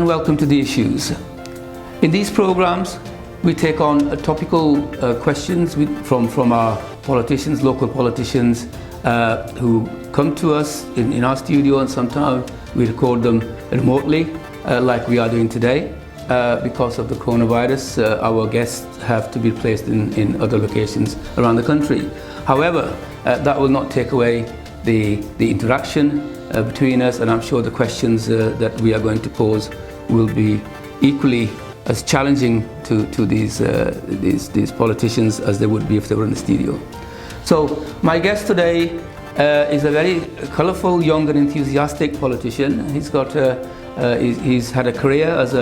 and welcome to The Issues. In these programs, we take on topical questions from our politicians, local politicians, who come to us in our studio, and sometimes we record them remotely, like we are doing today. Because of the coronavirus, our guests have to be placed in other locations around the country. However, that will not take away the interaction between us, and I'm sure the questions that we are going to pose will be equally as challenging to these politicians as they would be if they were in the studio. So my guest today is a very colourful, young and enthusiastic politician. He's had a career as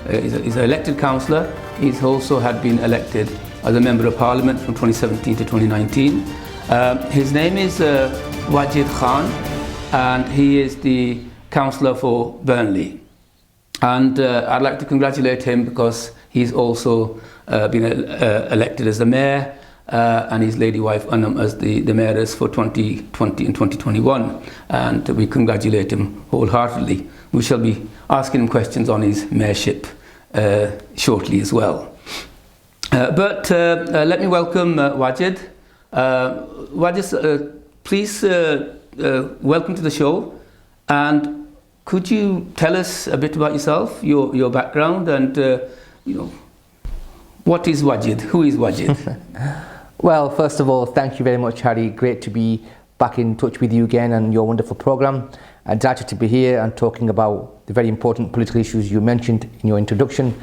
he's an elected councillor. He's also had been elected as a Member of Parliament from 2017 to 2019. His name is Wajid Khan, and he is the councillor for Burnley. And I'd like to congratulate him because he's also been elected as the mayor, and his lady wife Anam as the mayoress for 2020 and 2021. And we congratulate him wholeheartedly. We shall be asking him questions on his mayorship shortly as well. But let me welcome Wajid. Wajid, please welcome to the show. And could you tell us a bit about yourself, your background, and what is Wajid? Who is Wajid? Well, first of all, thank you very much, Harry. Great to be back in touch with you again and your wonderful programme. I'm delighted to be here and talking about the very important political issues you mentioned in your introduction.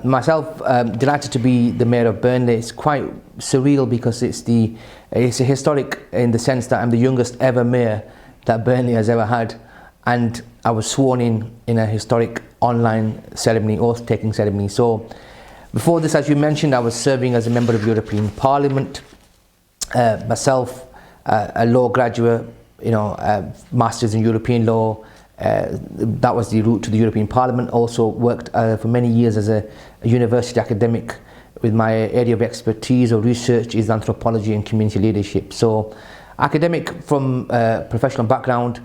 Myself, delighted to be the mayor of Burnley. It's quite surreal because it's a historic in the sense that I'm the youngest ever mayor that Burnley has ever had, and I was sworn in a historic online ceremony, oath-taking ceremony. So before this, as you mentioned, I was serving as a member of European Parliament. Myself, a law graduate, masters in European law. That was the route to the European Parliament. Also worked for many years as a university academic with my area of expertise or research is anthropology and community leadership. So academic from professional background,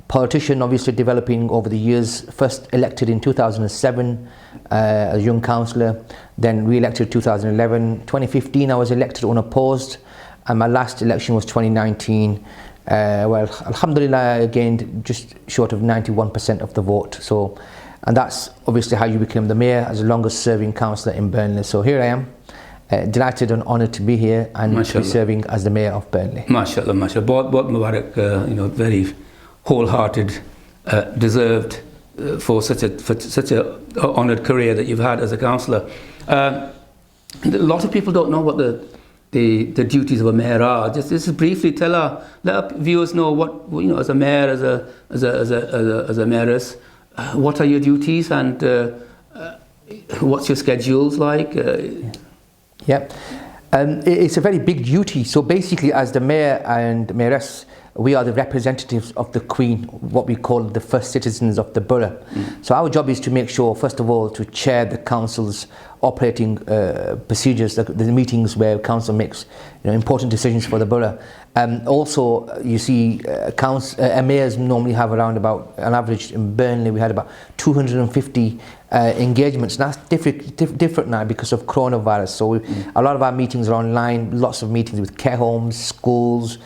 politician obviously developing over the years, first elected in 2007 as a young councillor, then re-elected 2011. 2015 I was elected unopposed, and my last election was 2019. Well, alhamdulillah, I gained just short of 91% of the vote. So, and that's obviously how you became the mayor as the longest serving councillor in Burnley. So here I am, delighted and honoured to be here and to be serving as the mayor of Burnley. MashaAllah, MashaAllah. Bahut Mubarak, very wholehearted, deserved for such a honoured career that you've had as a councillor. A lot of people don't know what the duties of a mayor are. Just briefly let our viewers know what, as a mayor, as a mayoress, what are your duties, and what's your schedules like? Yeah, it's a very big duty. So basically, as the mayor and mayoress, we are the representatives of the Queen, what we call the first citizens of the borough. So our job is to make sure, first of all, to chair the council's operating procedures, the meetings where council makes important decisions for the borough. Also, you see, mayors normally have around about, on average in Burnley, we had about 250 engagements. That's different now because of coronavirus. So a lot of our meetings are online, lots of meetings with care homes, schools.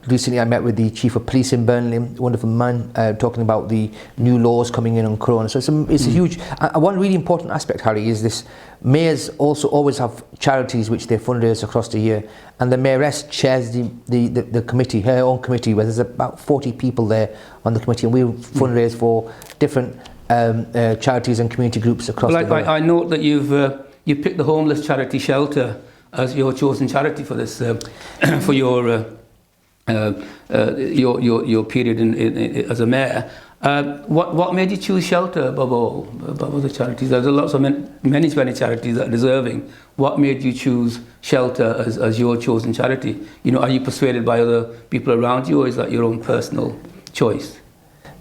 Recently I met with the Chief of Police in Burnley, wonderful man, talking about the new laws coming in on Corona. So it's a huge, one really important aspect, Harry, is this. Mayors also always have charities which they fundraise across the year, and the mayoress chairs the committee, her own committee, where there's about 40 people there on the committee, and we fundraise for different charities and community groups across the borough. I note that you've picked the homeless charity Shelter as your chosen charity for this, for your period as a mayor. What made you choose Shelter above other charities? There's lots of many charities that are deserving. What made you choose Shelter as your chosen charity? Are you persuaded by other people around you, or is that your own personal choice?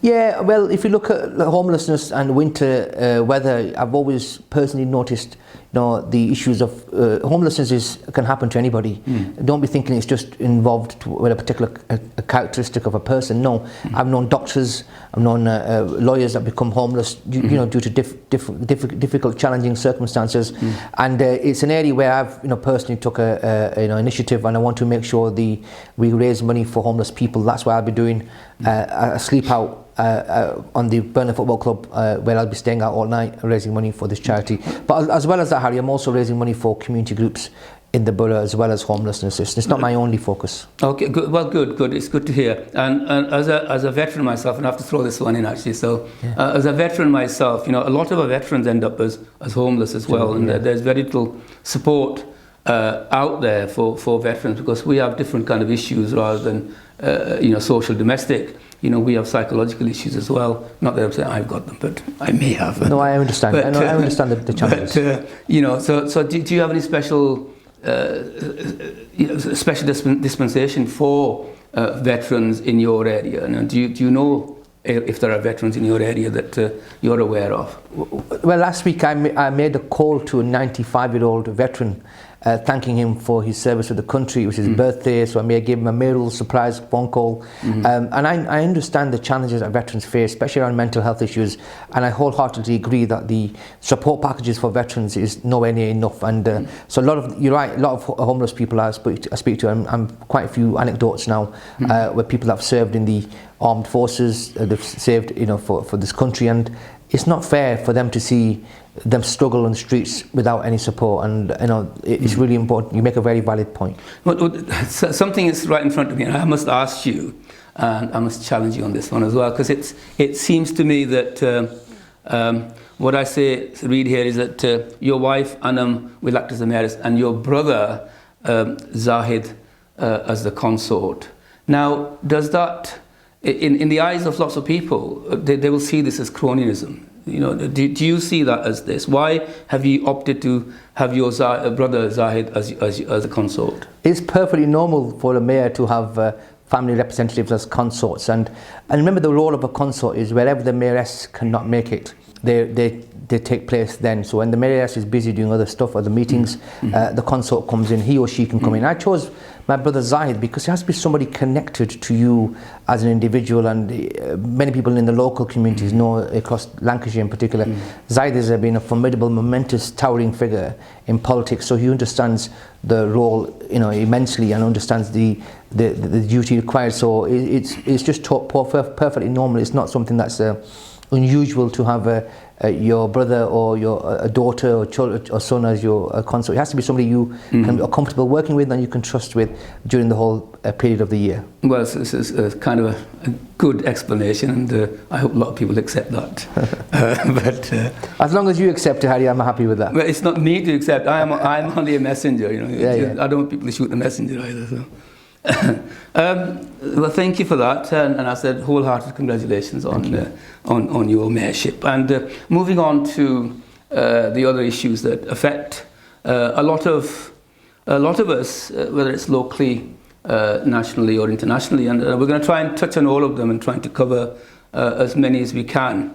Yeah, well, if you look at homelessness and winter weather, I've always personally noticed, the issues of homelessness can happen to anybody. Don't be thinking it's just involved with a particular characteristic of a person. No, I've known doctors, I've known lawyers that become homeless, due to difficult, challenging circumstances, and it's an area where I've, personally took a initiative, and I want to make sure we raise money for homeless people. That's why I'll be doing a sleep out on the Burnley Football Club, where I'll be staying out all night raising money for this charity. But as well as that, Harry, I'm also raising money for community groups in the borough as well as homelessness. It's not my only focus. Okay, good. Well, good. It's good to hear. And as a veteran myself, and I have to throw this one in actually. So, as a veteran myself, a lot of our veterans end up as homeless as well, and there's very little support out there for veterans, because we have different kind of issues rather than social, domestic. We have psychological issues as well. Not that I'm saying I've got them, but I may have. No, I understand. I understand the challenges. But, so do you have any special special dispensation for veterans in your area? And do you know if there are veterans in your area that you're aware of? Well, last week I made a call to a 95-year-old veteran, thanking him for his service to the country. It was his birthday, so I gave him a little surprise phone call. And I understand the challenges that veterans face, especially around mental health issues, and I wholeheartedly agree that the support packages for veterans is nowhere near enough. And so you're right, a lot of homeless people I speak to, I'm quite a few anecdotes now, where people have served in the armed forces, they've saved for this country, and it's not fair for them to see them struggle on the streets without any support. And it's really important. You make a very valid point. Well, something is right in front of me, and I must ask you, and I must challenge you on this one as well, because it seems to me that what I read here is that your wife Anam will act as the mayoress, and your brother Zahid as the consort. Now, does that, in the eyes of lots of people, they will see this as cronyism? Do you see that as this? Why have you opted to have your brother Zahid as a consort? It's perfectly normal for a mayor to have family representatives as consorts, and remember, the role of a consort is wherever the mayoress cannot make it, they take place then. So when the mayoress is busy doing other stuff, other meetings, the consort comes in, he or she can come in. I chose my brother Zahid because he has to be somebody connected to you as an individual, and many people in the local communities know, across Lancashire in particular, Zahid has been a formidable, momentous, towering figure in politics, so he understands the role immensely, and understands the duty required. So it's just perfectly normal. It's not something that's unusual to have your brother or a daughter or child or son as your consort. It has to be somebody you are comfortable working with and you can trust with during the whole period of the year. Well, this is kind of a good explanation, and I hope a lot of people accept that. But as long as you accept it, Harry, I'm happy with that. Well, it's not me to accept. I'm only a messenger. I don't want people to shoot the messenger either. So. Well, thank you for that, and I said wholehearted congratulations on your mayorship. And moving on to the other issues that affect a lot of us, whether it's locally, nationally, or internationally, and we're going to try and touch on all of them and trying to cover as many as we can.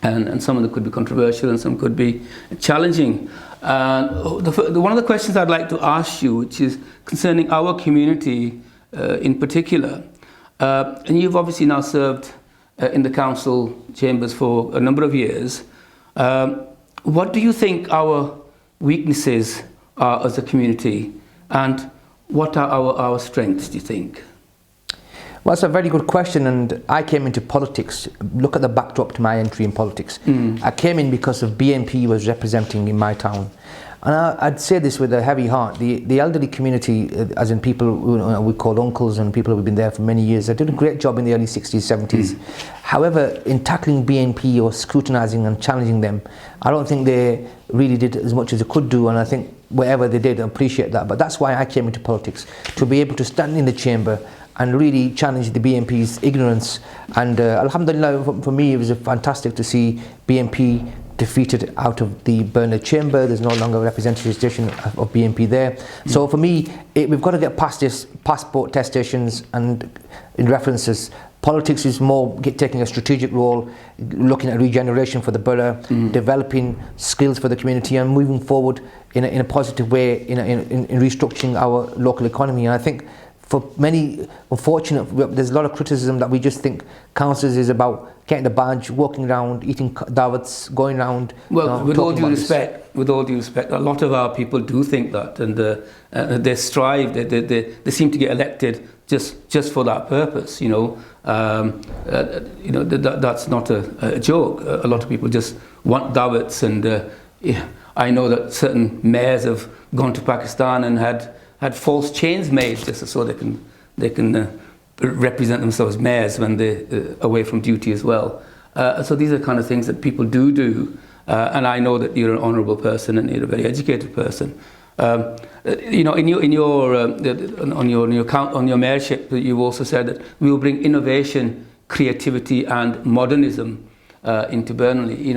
And some of them could be controversial, and some could be challenging. One of the questions I'd like to ask you, which is concerning our community in particular, and you've obviously now served in the council chambers for a number of years. What do you think our weaknesses are as a community, and what are our strengths, do you think? Well, that's a very good question, and I came into politics. Look at the backdrop to my entry in politics. I came in because of BNP was representing in my town. And I'd say this with a heavy heart. The elderly community, as in people we call uncles and people who've been there for many years, they did a great job in the early 60s, 70s. However, in tackling BNP or scrutinising and challenging them, I don't think they really did as much as they could do, and I think whatever they did, I appreciate that. But that's why I came into politics, to be able to stand in the chamber and really challenge the BNP's ignorance. And alhamdulillah, for me, it was fantastic to see BNP defeated out of the Burnley chamber. There's no longer a representation of BNP there. So for me, we've got to get past this passport testations and in references. Politics is more taking a strategic role, looking at regeneration for the borough, developing skills for the community, and moving forward in a positive way in restructuring our local economy. And I think for many, there's a lot of criticism that we just think councils is about getting the badge, walking around, eating dawats, going around. Well, with all due respect, a lot of our people do think that, and they strive. They seem to get elected just for that purpose. That's not a joke. A lot of people just want dawats, and I know that certain mayors have gone to Pakistan and had false chains made just so they can represent themselves mayors when they're away from duty as well. So these are kind of things that people do, and I know that you're an honourable person and you're a very educated person. On your mayorship, you also said that we will bring innovation, creativity, and modernism into Burnley.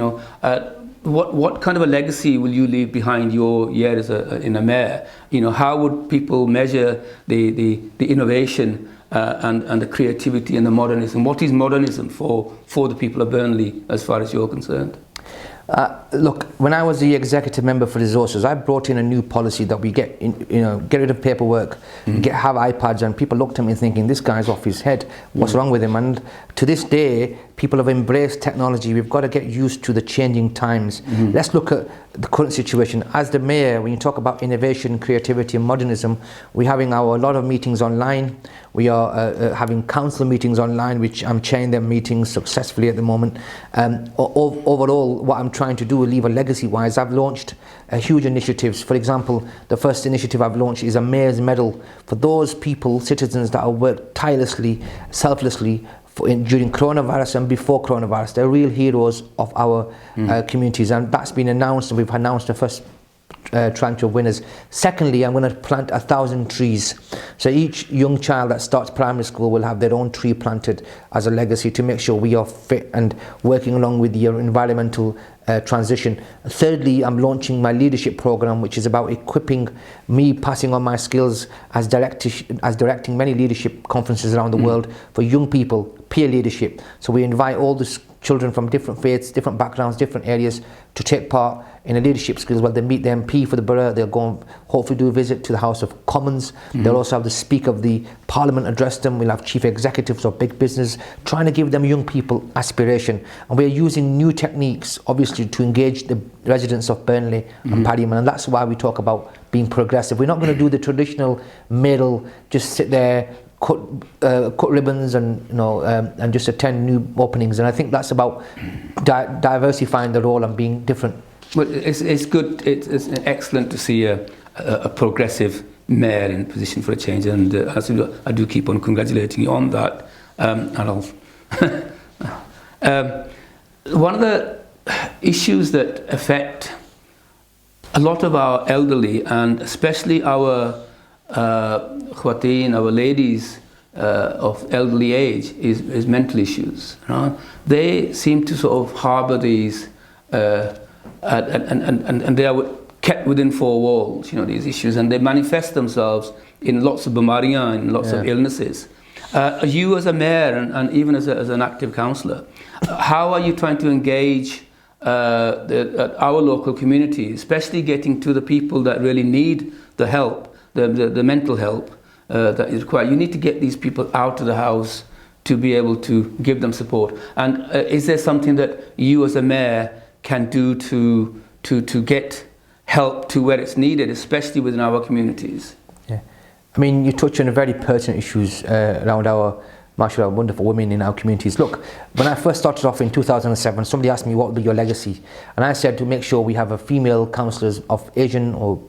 What kind of a legacy will you leave behind your year in a mayor? How would people measure the innovation and the creativity and the modernism? What is modernism for the people of Burnley as far as you're concerned? Look, when I was the executive member for resources, I brought in a new policy that we get rid of paperwork, have iPads, and people looked at me thinking, this guy's off his head, what's wrong with him? And to this day, people have embraced technology. We've got to get used to the changing times. Let's look at the current situation. As the mayor, when you talk about innovation, creativity and modernism, we're having a lot of meetings online. We are having council meetings online, which I'm chairing them meetings successfully at the moment. Overall, what I'm trying to do, leave a legacy-wise, I've launched huge initiatives. For example, the first initiative I've launched is a Mayor's Medal for those people, citizens that have worked tirelessly, selflessly, during coronavirus and before coronavirus. They're real heroes of our communities, and that's been announced, and we've announced the first tranche of winners. Secondly, I'm going to plant 1,000 trees. So each young child that starts primary school will have their own tree planted as a legacy to make sure we are fit and working along with the environmental transition. Thirdly, I'm launching my leadership program, which is about equipping me, passing on my skills as directing many leadership conferences around the world for young people, peer leadership. So we invite all the children from different faiths, different backgrounds, different areas to take part in a leadership skills where they meet the MP for the borough. They'll go and hopefully do a visit to the House of Commons. They'll also have the Speaker of the Parliament address them. We'll have chief executives of big business, trying to give them young people aspiration. And we're using new techniques, obviously, to engage the residents of Burnley and Paddyman. And that's why we talk about being progressive. We're not going to do the traditional middle, just sit there, cut ribbons and just attend new openings. And I think that's about diversifying the role and being different. Well, it's good. It's excellent to see a progressive mayor in position for a change, and I do keep on congratulating you on that. One of the issues that affect a lot of our elderly, and especially our khwateen, our ladies of elderly age, is mental issues. They seem to sort of harbour these, and they are kept within four walls, these issues, and they manifest themselves in lots of bamariyan, in lots of illnesses. You as a mayor and even as an active councillor, how are you trying to engage our local community, especially getting to the people that really need the help, the mental help that is required? You need to get these people out of the house to be able to give them support. And is there something that you as a mayor can do to get help to where it's needed, especially within our communities? Yeah, I mean, you touch on very pertinent issues around our, mashallah, wonderful women in our communities. Look, when I first started off in 2007, somebody asked me what would be your legacy, and I said to make sure we have a female councillors of Asian or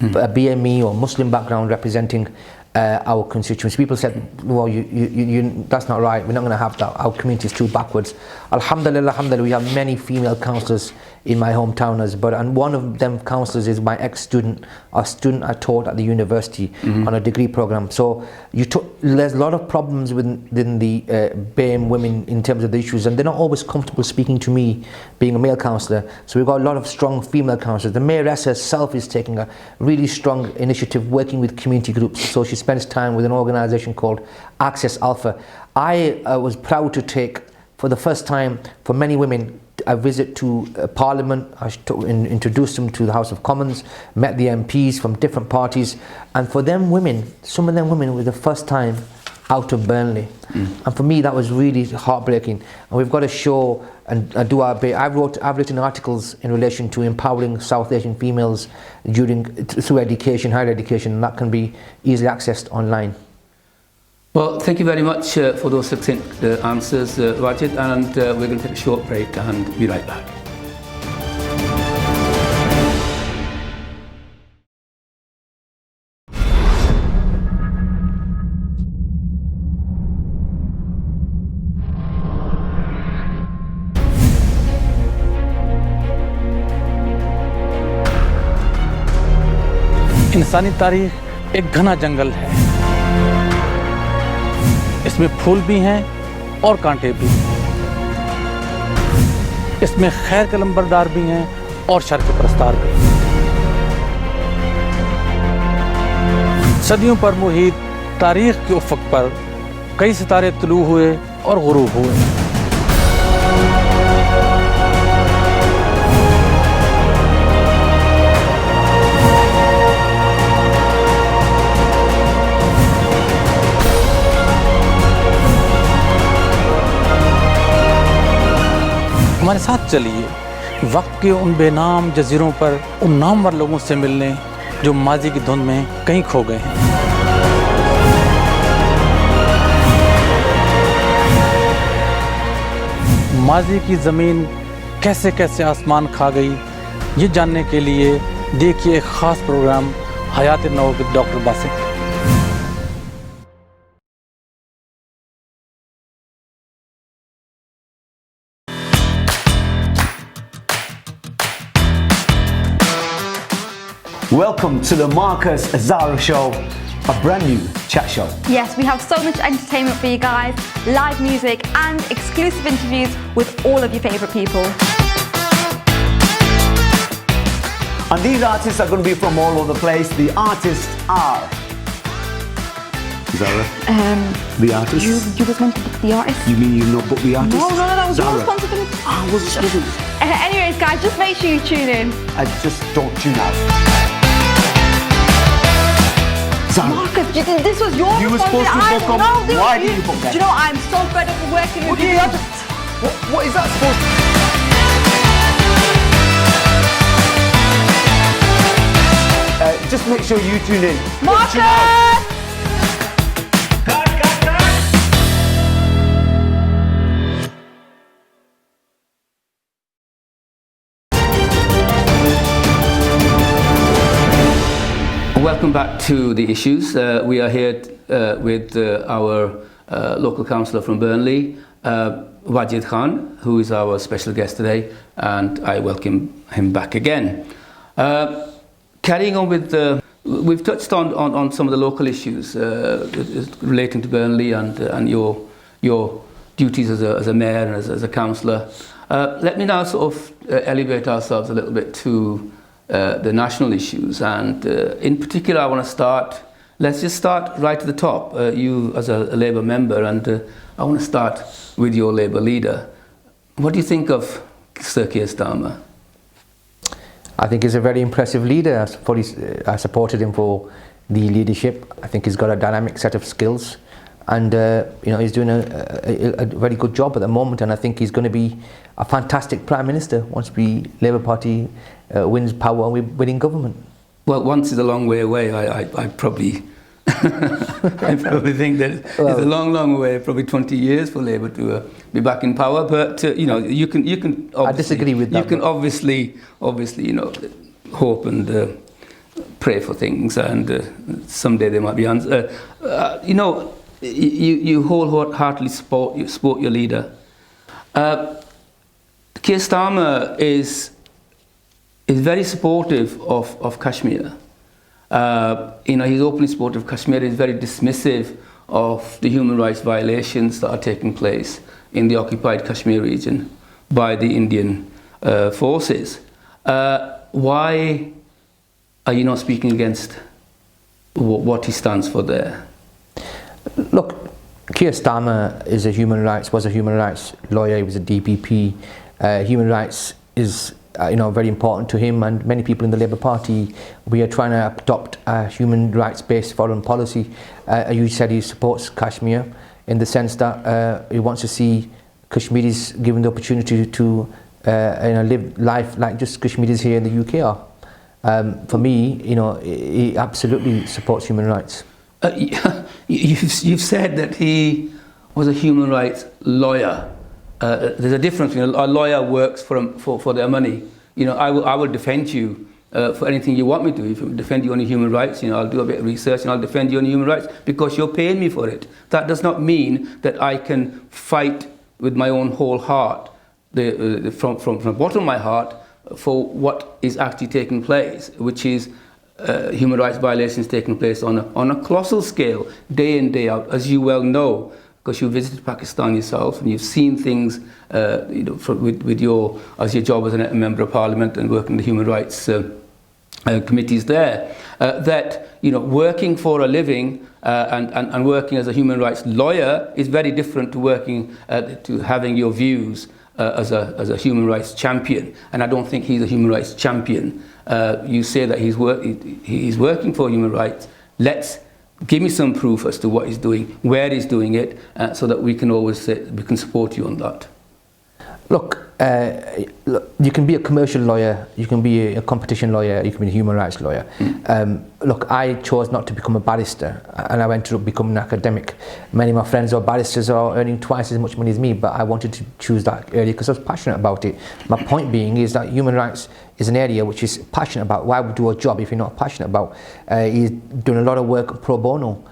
a BME or Muslim background representing our constituents. People said, well, that's not right, we're not going to have that, our community is too backwards. Alhamdulillah, we have many female councillors in my hometowners, and one of them councillors is my ex-student, a student I taught at the university on a degree program. So there's a lot of problems within the BAME women in terms of the issues, and they're not always comfortable speaking to me, being a male councillor. So we've got a lot of strong female councillors. The mayoress herself is taking a really strong initiative working with community groups. So she spends time with an organisation called Access Alpha. I was proud to take, for the first time for many women, a visit to Parliament. I introduced them to the House of Commons, met the MPs from different parties, and for them women, some of them women were the first time out of Burnley. And for me that was really heartbreaking, and we've got to show and do our bit. I've written articles in relation to empowering South Asian females through education, higher education, and that can be easily accessed online. Well, thank you very much for those succinct answers, Wajid, and we're going to take a short break and be right back. इंसानी तारीख एक घना जंगल है। इसमें फूल भी हैं और कांटे भी। इसमें खैर के लंबरदार भी हैं और शर के परस्तार भी। सदियों पर मुहित तारीख के उफ़क़ पर कई सितारे तुलू हुए और गुरूब हुए। हमारे साथ चलिए वक्त के उन बेनाम जजीरों पर उन नामवर लोगों से मिलने जो माजी की धुंध में कहीं खो गए हैं। माजी की ज़मीन कैसे कैसे आसमान खा गई, ये जानने के लिए देखिए एक ख़ास program Hayat now with doctor Basit. Welcome to the Marcus Azzaro Show, a brand new chat show. Yes, we have so much entertainment for you guys, live music and exclusive interviews with all of your favourite people. And these artists are going to be from all over the place. The artists are... Zara? The artists? You was meant to book the artists? You mean you've not booked the artists? No, that was Zara. your responsibility. I wasn't. Anyways guys, just make sure you tune in. Just don't tune out. Zara. Marcus, this was your You were supposed to book them. Why did you book them? Do you know, I'm so fed up with working with you. What is that supposed to... just make sure you tune in. Marcus! Welcome back to The Issues. We are here with our local councillor from Burnley, Wajid Khan, who is our special guest today, and I welcome him back again. Carrying on with we've touched on some of the local issues relating to Burnley and your duties as a mayor and as a councillor. Let me now sort of elevate ourselves a little bit to the national issues, and in particular I want to let's just start right at the top, you as a Labour member, and I want to start with your Labour leader. What do you think of Sir Keir Starmer? I think he's a very impressive leader. I supported him for the leadership. I think he's got a dynamic set of skills, and he's doing a very good job at the moment, and I think he's going to be a fantastic Prime Minister once the Labour Party wins power and we're winning government. Well, once is a long way away. I probably I probably think that it's a long way, probably 20 years for Labour to be back in power. But you can. I disagree with that. You can obviously hope and pray for things, and someday there might be answers. You wholeheartedly support your leader. Keir Starmer is is very supportive of Kashmir. He's openly supportive of Kashmir. He's very dismissive of the human rights violations that are taking place in the occupied Kashmir region by the Indian forces. Why are you not speaking against what he stands for there? Look, Keir Starmer was a human rights lawyer. He was a DPP. Human rights is very important to him and many people in the Labour Party. We are trying to adopt a human rights-based foreign policy. You said he supports Kashmir in the sense that he wants to see Kashmiris given the opportunity to live life like just Kashmiris here in the UK are. For me, he absolutely supports human rights. You've said that he was a human rights lawyer. There's a difference. A lawyer works for their money. I will defend you for anything you want me to. If I defend you on human rights, I'll do a bit of research and I'll defend you on human rights because you're paying me for it. That does not mean that I can fight with my own whole heart, from the bottom of my heart, for what is actually taking place, which is human rights violations taking place on a colossal scale, day in, day out, as you well know, because you visited Pakistan yourself and you've seen things, with your job as a member of Parliament and working in the human rights committees there, that working for a living and working as a human rights lawyer is very different to working to having your views as a human rights champion. And I don't think he's a human rights champion. You say that he's working for human rights. Give me some proof as to what he's doing, where he's doing it, so that we can always say we can support you on that. Look, you can be a commercial lawyer, you can be a competition lawyer, you can be a human rights lawyer. Look, I chose not to become a barrister and I went to become an academic. Many of my friends are barristers are earning twice as much money as me, but I wanted to choose that earlier because I was passionate about it. My point being is that human rights is an area which is passionate about. Why would you do a job if you're not passionate about? He's done a lot of work pro bono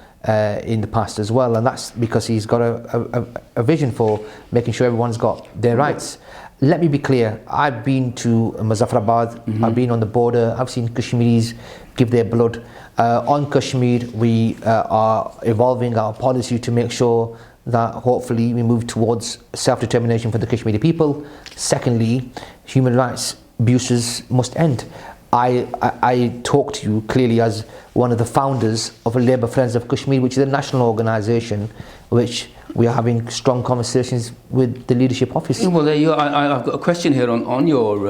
in the past as well, and that's because he's got a vision for making sure everyone's got their rights. Let me be clear, I've been to Muzaffarabad, I've been on the border, I've seen Kashmiris give their blood. On Kashmir, we are evolving our policy to make sure that hopefully we move towards self-determination for the Kashmiri people. Secondly, human rights abuses must end. I talk to you clearly as one of the founders of a Labour Friends of Kashmir, which is a national organisation which we are having strong conversations with the leadership office. Well, there you are. I've got a question here on your,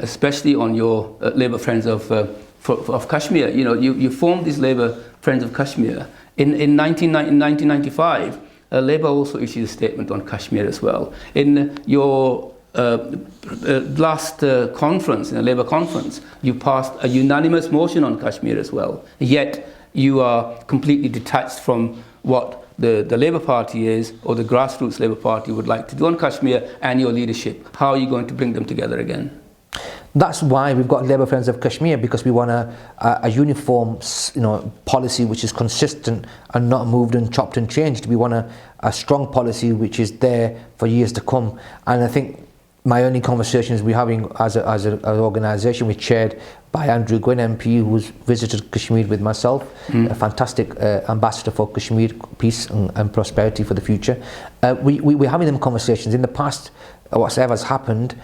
especially on your Labour Friends of Kashmir. You formed this Labour Friends of Kashmir. In 1995, Labour also issued a statement on Kashmir as well. In your last conference, in a Labour conference, you passed a unanimous motion on Kashmir as well. Yet you are completely detached from what the Labour Party is, or the grassroots Labour Party would like to do on Kashmir, and your leadership. How are you going to bring them together again? That's why we've got Labour Friends of Kashmir, because we want a uniform policy which is consistent and not moved and chopped and changed. We want a strong policy which is there for years to come. And I think my only conversations we're having as an organisation, we're chaired by Andrew Gwynn MP, who's visited Kashmir with myself, a fantastic ambassador for Kashmir, peace and prosperity for the future. We're having them conversations. In the past, whatever's happened,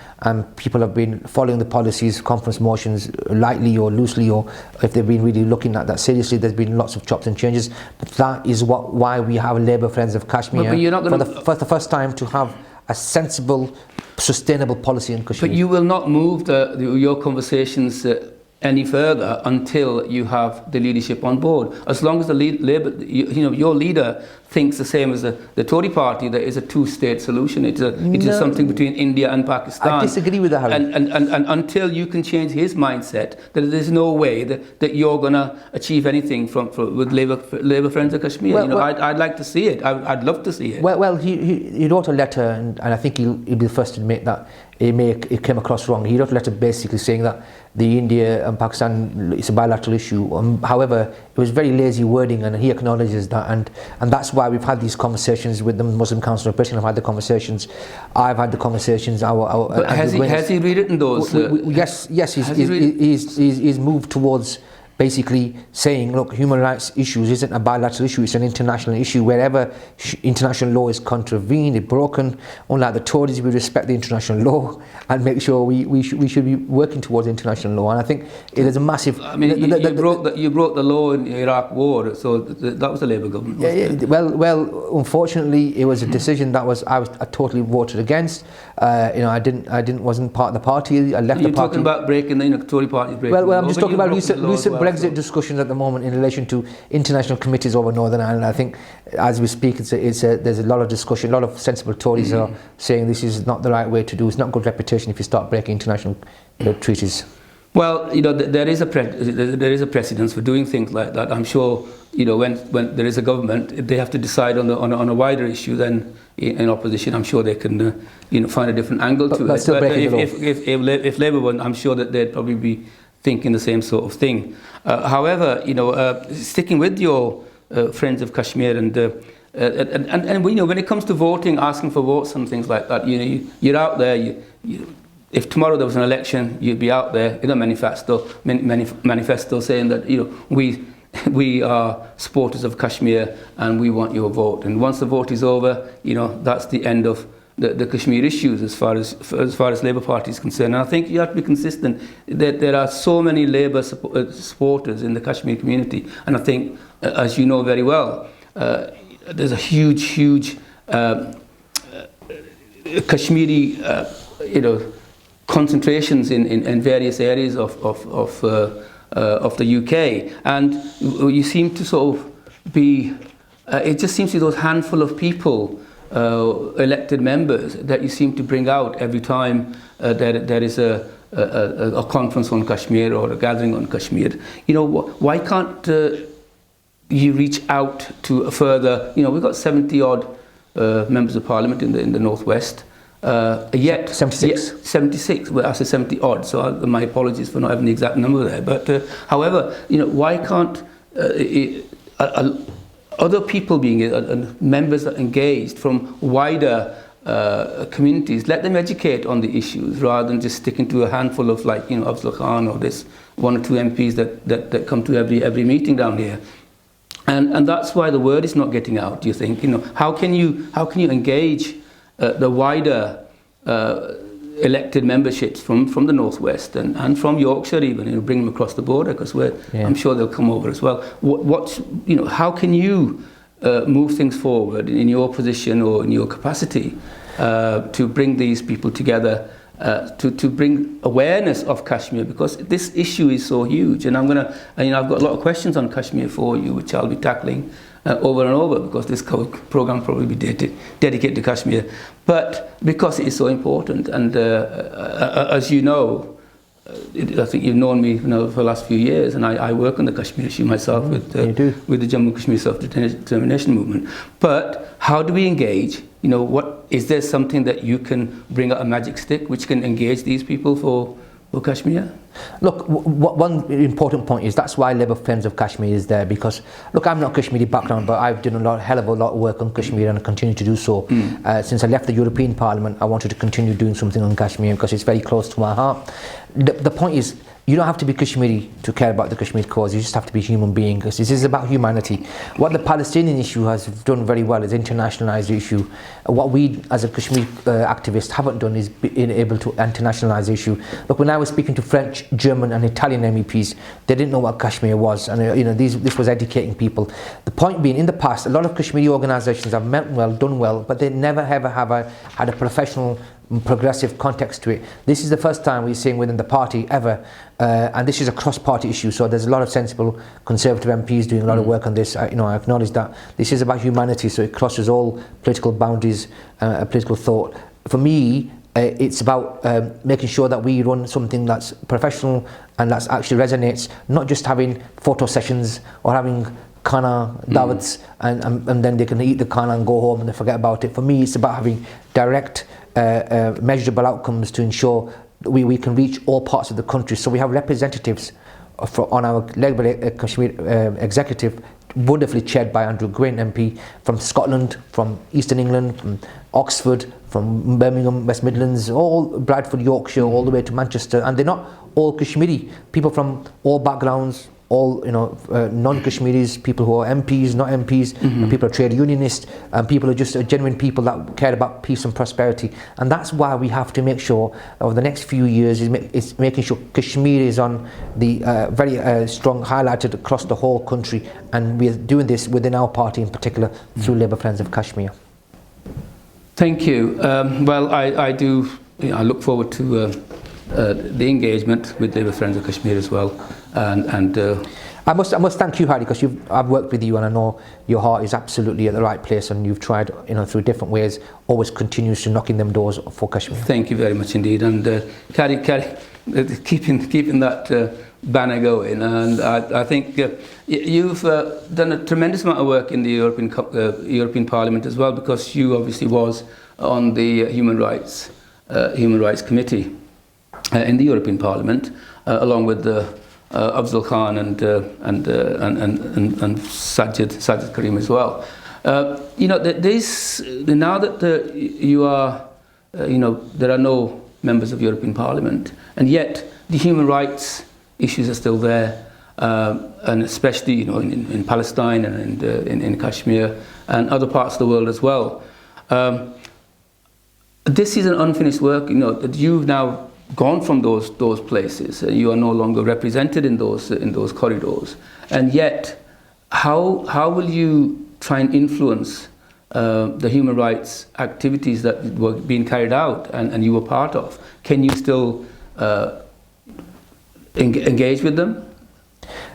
people have been following the policies, conference motions lightly or loosely, or if they've been really looking at that seriously, there's been lots of chops and changes. But that is why we have Labour Friends of Kashmir but you're not gonna, for the first time to have a sensible, sustainable policy in Kashmir. But you will not move your conversations any further until you have the leadership on board. As long as the your leader thinks the same as the Tory party, there is a two-state solution. It is something between India and Pakistan. I disagree with that, Harry. And until you can change his mindset, there's no way that you're going to achieve anything with Labour Friends of Kashmir. I'd like to see it. I'd love to see it. Well, he wrote a letter, and I think he'll be the first to admit that it came across wrong. He wrote a letter basically saying that the India and Pakistan, it's a bilateral issue. However, it was very lazy wording, and he acknowledges that, and that's why we've had these conversations with the Muslim Council of Britain. I've had the conversations, I've had the conversations. But has he rewritten those? Yes, he's moved towards basically saying, look, human rights issues isn't a bilateral issue, it's an international issue. Wherever international law is contravened, it's broken, unlike the Tories, we respect the international law and make sure we should be working towards international law. And I think it is a massive... I mean, you broke the law in the Iraq war, so that was the Labour government. Yeah, well, unfortunately, it was a decision that I totally voted against. Wasn't part of the party. I left the party. You're talking about breaking the Tory party breaking. Well, I'm just talking about recent Brexit discussions at the moment in relation to international committees over Northern Ireland. I think as we speak, there's a lot of discussion. A lot of sensible Tories are saying this is not the right way to do. It's not good reputation if you start breaking international treaties. Well, there is a precedence for doing things like that. I'm sure, when there is a government, they have to decide on a wider issue than in opposition. I'm sure they can, find a different angle to it. But if Labour won, I'm sure that they'd probably be thinking the same sort of thing. However, sticking with your friends of Kashmir and when it comes to voting, asking for votes and things like that, you're out there. If tomorrow there was an election, you'd be out there in a manifesto saying that we are supporters of Kashmir and we want your vote. And once the vote is over, that's the end of the Kashmir issues as far as Labour Party is concerned. And I think you have to be consistent. There are so many Labour supporters in the Kashmir community, and I think, as you know very well, there's a huge Kashmiri concentrations in various areas of the UK, and you seem to sort of be. It just seems to be those handful of people. Elected members that you seem to bring out every time there is a conference on Kashmir or a gathering on Kashmir. Why can't you reach out to a further? We've got 70 odd members of Parliament in the Northwest. Yet 76. Well, I said 70 odd. So my apologies for not having the exact number there. But however, why can't other people being members that engaged from wider communities, let them educate on the issues rather than just sticking to a handful of Azzaro Khan or this one or two MPs that come to every meeting down here. And that's why the word is not getting out, do you think? How can you engage the wider elected memberships from the Northwest and from Yorkshire even, bring them across the border, because I'm sure they'll come over as well. How can you move things forward in your position or in your capacity to bring these people together, to bring awareness of Kashmir, because this issue is so huge. And I've got a lot of questions on Kashmir for you, which I'll be tackling over and over, because this program will probably be dedicated to Kashmir, but because it is so important. And as you know, I think you've known me for the last few years, and I work on the Kashmir issue myself with the Jammu Kashmir Self-Determination Movement. But how do we engage? Is there something that you can bring out a magic stick which can engage these people for Kashmir? Look, one important point is that's why Labour Friends of Kashmir is there, because, look, I'm not Kashmiri background, but I've done a hell of a lot of work on Kashmir and I continue to do so. Since I left the European Parliament, I wanted to continue doing something on Kashmir because it's very close to my heart. The point is, you don't have to be Kashmiri to care about the Kashmir cause, you just have to be a human being, because this is about humanity. What the Palestinian issue has done very well is internationalise the issue. What we as a Kashmir activist haven't done is been able to internationalise the issue. Look, when I was speaking to French, German and Italian MEPs, they didn't know what Kashmir was, and this was educating people. The point being, in the past, a lot of Kashmiri organisations have meant well, done well, but they never ever have had a professional progressive context to it. This is the first time we're seeing within the party ever, and this is a cross-party issue, so there's a lot of sensible Conservative MPs doing a lot of work on this. I acknowledge that this is about humanity, so it crosses all political boundaries, political thought. For me, it's about making sure that we run something that's professional and that actually resonates, not just having photo sessions or having khana dawats, and then they can eat the khana and go home and they forget about it. For me, it's about having direct, measurable outcomes to ensure that we can reach all parts of the country. So we have representatives on our Labour Kashmir executive, wonderfully chaired by Andrew Gwynn MP, from Scotland, from Eastern England, from Oxford, from Birmingham, West Midlands, all Bradford, Yorkshire, all the way to Manchester. And they're not all Kashmiri, people from all backgrounds, all non-Kashmiris, people who are MPs, not MPs, and people are trade unionists, and people are just genuine people that care about peace and prosperity. And that's why we have to make sure over the next few years is making sure Kashmir is on the very strong, highlighted across the whole country, and we're doing this within our party in particular through Labour Friends of Kashmir. Thank you. Well, I do. I look forward to the engagement with Labour Friends of Kashmir as well, and I must thank you, Harry, because I've worked with you and I know your heart is absolutely at the right place, and you've tried, through different ways, always continues to knocking them doors for Kashmir. Thank you very much indeed, and keeping that banner going, and I think you've done a tremendous amount of work in the European Parliament as well, because you obviously was on the Human Rights Committee in the European Parliament, along with Azzaro Khan and Sajid Karim as well. Now that you are, there are no members of European Parliament, and yet the human rights issues are still there, and especially in Palestine and in Kashmir and other parts of the world as well. This is an unfinished work. That you've now gone from those places. You are no longer represented in those corridors, and yet how will you try and influence the human rights activities that were being carried out and you were part of? Can you still engage with them?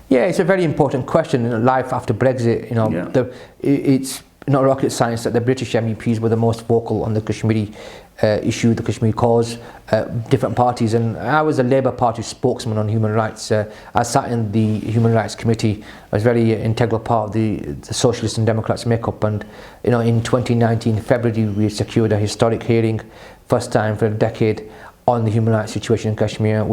Yeah, it's a very important question. Life after Brexit, it's not rocket science that the British MEPs were the most vocal on the Kashmiri issue, the Kashmir cause, different parties, and I was a Labour Party spokesman on human rights. I sat in the Human Rights Committee. I was a very integral part of the Socialists and Democrats makeup, and in 2019 February we secured a historic hearing, first time for a decade, on the human rights situation in Kashmir.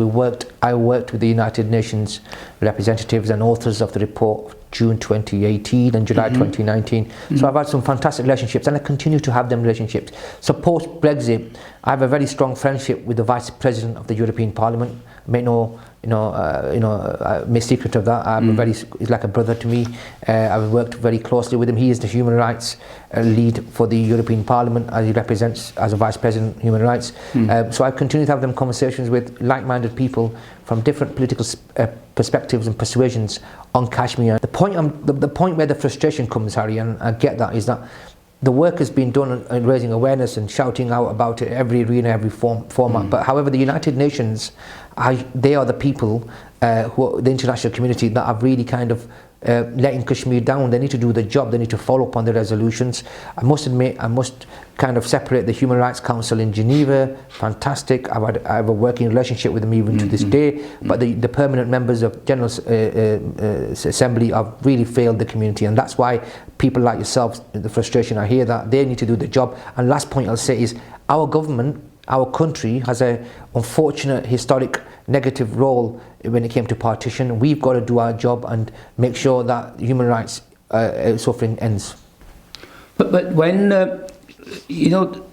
I worked with the United Nations representatives and authors of the report June 2018 and July 2019. So I've had some fantastic relationships, and I continue to have them relationships. So post Brexit, I have a very strong friendship with the Vice President of the European Parliament. I make no secret of that. He's like a brother to me. I've worked very closely with him. He is the human rights lead for the European Parliament, as he represents as a Vice President human rights. So I continue to have them conversations with like-minded people from different political perspectives and persuasions on Kashmir. The point where the frustration comes, Harry, and I get that, is that the work has been done in raising awareness and shouting out about it every arena, every format. But however, the United Nations, they are the people, the international community, that have really kind of letting Kashmir down. They need to do the job. They need to follow up on the resolutions. I must admit, I must kind of separate the Human Rights Council in Geneva. Fantastic. I have a working relationship with them even to this day. But the permanent members of General Assembly have really failed the community, and that's why people like yourselves, the frustration, I hear that they need to do the job. And last point I'll say is, our government, our country has a unfortunate historic negative role when it came to partition. We've got to do our job and make sure that human rights suffering ends. But when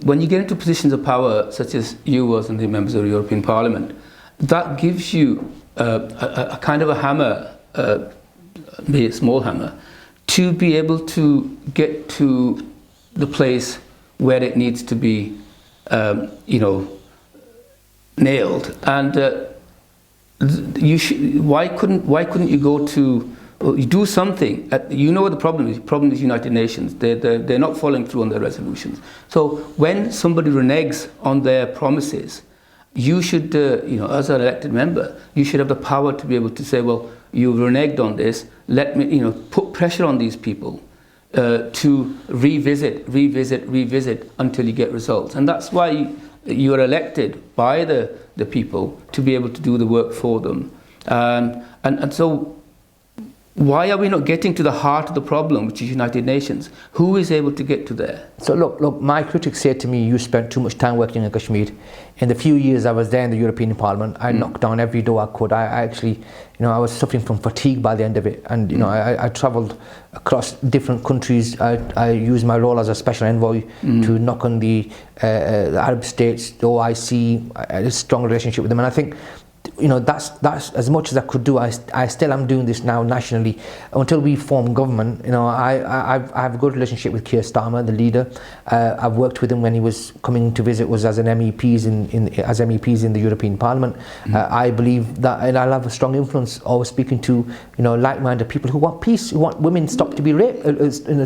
when you get into positions of power, such as you was and the members of the European Parliament, that gives you a kind of a hammer, maybe a small hammer, to be able to get to the place where it needs to be, nailed. And why couldn't you go to? You do something. You know what the problem is. The problem is United Nations. They're not following through on their resolutions. So when somebody reneges on their promises, you should, as an elected member, you should have the power to be able to say, well, you've reneged on this. Let me, put pressure on these people to revisit until you get results. And that's why you are elected by the people to be able to do the work for them. And so, Why are we not getting to the heart of the problem, which is United Nations? Who is able to get to there? So look, my critics said to me, you spent too much time working in Kashmir. In the few years I was there in the European Parliament, I knocked down every door I could. I actually, I was suffering from fatigue by the end of it. And, I travelled across different countries. I used my role as a special envoy to knock on the Arab states, the OIC. I had a strong relationship with them. And I think, that's as much as I could do. I still am doing this now nationally until we form government. I have a good relationship with Keir Starmer, the leader. I've worked with him when he was coming to visit us as an MEPs as MEPs in the European Parliament. I believe that, and I'll have a strong influence. Always speaking to like-minded people who want peace, who want women stop to be raped,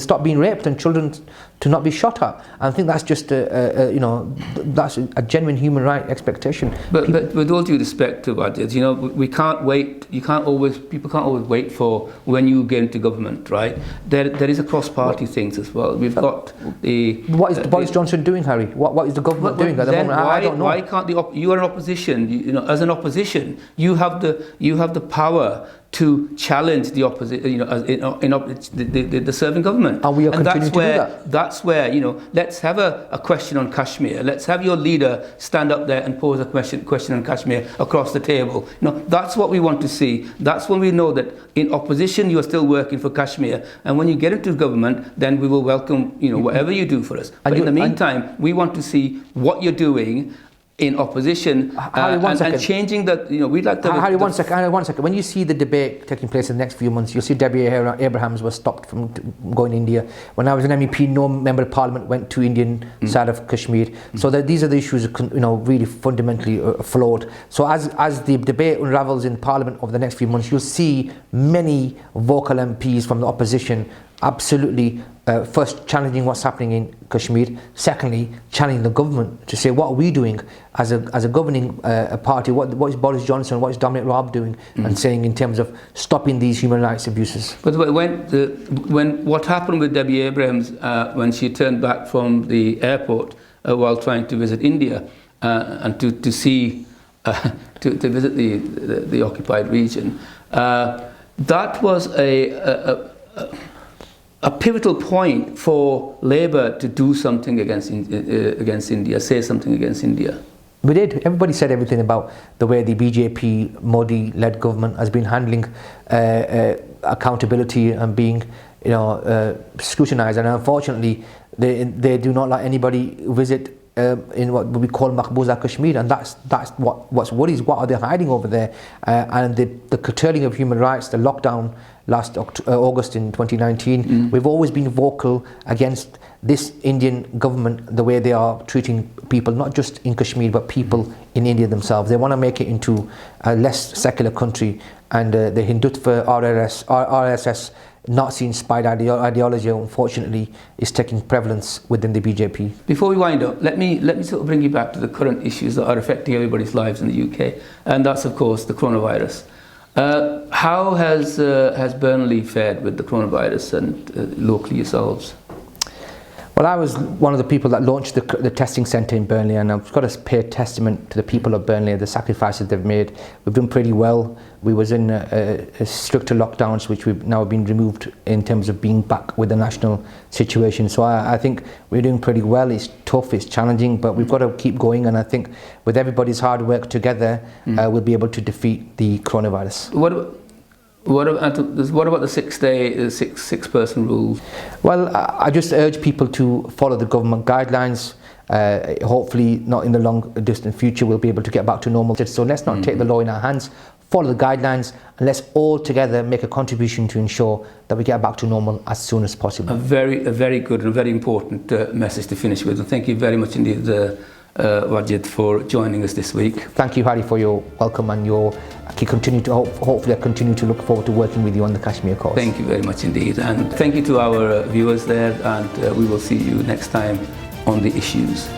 stop being raped, and children to not be shot at. I think that's just that's a genuine human right expectation. But with all due respect to Wajid, we can't wait. People can't always wait for when you get into government, right? There is a cross-party things as well. We've got the. What is Boris Johnson doing, Harry? What is the government doing at the moment? I don't know. Why can't you are an opposition? As an opposition, you have the power to challenge the opposition, the serving government. And we are continuing to do that. That's where, let's have a question on Kashmir. Let's have your leader stand up there and pose a question on Kashmir across the table. That's what we want to see. That's when we know that in opposition you're still working for Kashmir, and when you get into government, then we will welcome, whatever you do for us. But in the meantime, we want to see what you're doing in opposition and changing that. We'd like to. Harry, one second. When you see the debate taking place in the next few months, you'll see Debbie Abrahams was stopped from going to India. When I was an MEP, no member of Parliament went to Indian side of Kashmir. So that these are the issues, really fundamentally flawed. So as the debate unravels in Parliament over the next few months, you'll see many vocal MPs from the opposition absolutely first challenging what's happening in Kashmir, secondly challenging the government to say, what are we doing as a governing party, what is Boris Johnson, what is Dominic Raab doing, and saying in terms of stopping these human rights abuses. But when what happened with Debbie Abrahams when she turned back from the airport while trying to visit India and to see to visit the occupied region, that was a pivotal point for Labour to do something against India, say something against India. We did. Everybody said everything about the way the BJP Modi-led government has been handling accountability and being, scrutinised. And unfortunately, they do not let anybody visit in what we call Maqbooza Kashmir, and that's what's worries. What are they hiding over there? And the curtailing of human rights, the lockdown last August in 2019. We've always been vocal against this Indian government, the way they are treating people, not just in Kashmir, but people in India themselves. They want to make it into a less secular country, and the Hindutva, RSS, Nazi-inspired ideology, unfortunately, is taking prevalence within the BJP. Before we wind up, let me sort of bring you back to the current issues that are affecting everybody's lives in the UK, and that's, of course, the coronavirus. How has Burnley fared with the coronavirus, and locally yourselves? Well, I was one of the people that launched the testing centre in Burnley, and I've got to pay testament to the people of Burnley, the sacrifices they've made. We've done pretty well. We was in stricter lockdowns, which we've now been removed in terms of being back with the national situation. So I think we're doing pretty well. It's tough, it's challenging, but we've got to keep going. And I think with everybody's hard work together, we'll be able to defeat the coronavirus. What about the 6-day, six-person rule? Well, I just urge people to follow the government guidelines. Hopefully, not in the long distant future, we'll be able to get back to normal. So let's not take the law in our hands. Follow the guidelines, and let's all together make a contribution to ensure that we get back to normal as soon as possible. A very good and very important message to finish with. And thank you very much indeed, Wajid, for joining us this week. Thank you, Harry, for your welcome, and hopefully I continue to look forward to working with you on the Kashmir cause. Thank you very much indeed, and thank you to our viewers there, and we will see you next time on The Issues.